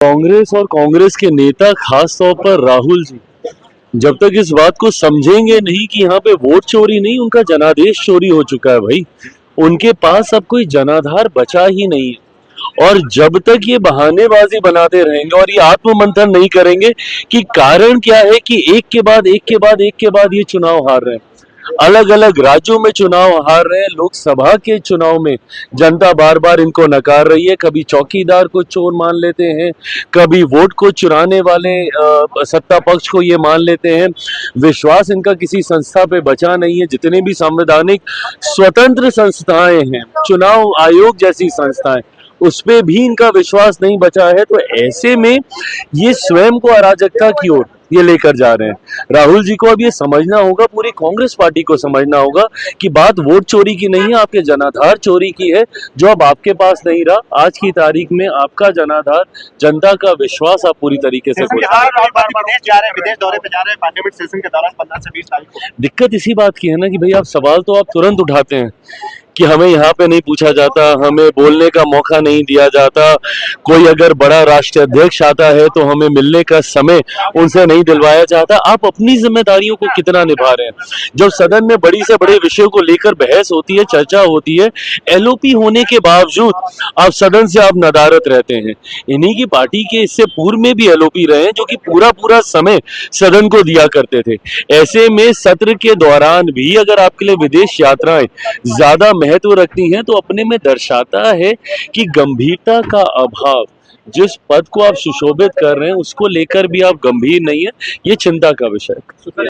कांग्रेस और कांग्रेस के नेता, खास तौर पर राहुल जी, जब तक इस बात को समझेंगे नहीं कि यहाँ पे वोट चोरी नहीं, उनका जनादेश चोरी हो चुका है भाई। उनके पास अब कोई जनाधार बचा ही नहीं है। और जब तक ये बहानेबाजी बनाते रहेंगे और ये आत्ममंथन नहीं करेंगे कि कारण क्या है कि एक के बाद एक के बाद एक के बाद ये चुनाव हार रहे हैं, अलग अलग राज्यों में चुनाव हार रहे हैं, लोकसभा के चुनाव में जनता बार बार इनको नकार रही है। कभी चौकीदार को चोर मान लेते हैं, कभी वोट को चुराने वाले सत्ता पक्ष को ये मान लेते हैं। विश्वास इनका किसी संस्था पे बचा नहीं है। जितने भी संवैधानिक स्वतंत्र संस्थाएं हैं, चुनाव आयोग जैसी संस्थाएं, उस पे भी इनका विश्वास नहीं बचा है। तो ऐसे में ये स्वयं को अराजकता की ओर ये लेकर जा रहे हैं। राहुल जी को अब ये समझना होगा, पूरी कांग्रेस पार्टी को समझना होगा कि बात वोट चोरी की नहीं है, आपके जनाधार चोरी की है, जो अब आपके पास नहीं रहा। आज की तारीख में आपका जनाधार, जनता का विश्वास आप पूरी तरीके से विदेश दौरे पे जा रहे हैं पार्लियामेंट सेशन के दौरान 15 से 20 तारीख को। दिक्कत इसी बात की है ना कि भाई आप सवाल तो आप तुरंत उठाते हैं कि हमें यहाँ पे नहीं पूछा जाता, हमें बोलने का मौका नहीं दिया जाता, कोई अगर बड़ा राष्ट्रीय अध्यक्ष आता है तो हमें मिलने का समय उनसे नहीं दिलवाया जाता। आप अपनी जिम्मेदारियों को कितना निभा रहे हैं? जब सदन में बड़ी से बड़े विषयों को लेकर बहस होती है, चर्चा होती है, एलओपी होने के बावजूद आप सदन से आप नदारत रहते हैं। इन्हीं की पार्टी के इससे पूर्व में भी एलओपी रहे हैं, जो कि पूरा पूरा समय सदन को दिया करते थे। ऐसे में सत्र के दौरान भी अगर आपके लिए विदेश यात्राएं ज्यादा महत्व रखती हैं, तो अपने में दर्शाता है कि गंभीरता का अभाव, जिस पद को आप सुशोभित कर रहे हैं उसको लेकर भी आप गंभीर नहीं है। ये चिंता का विषय है।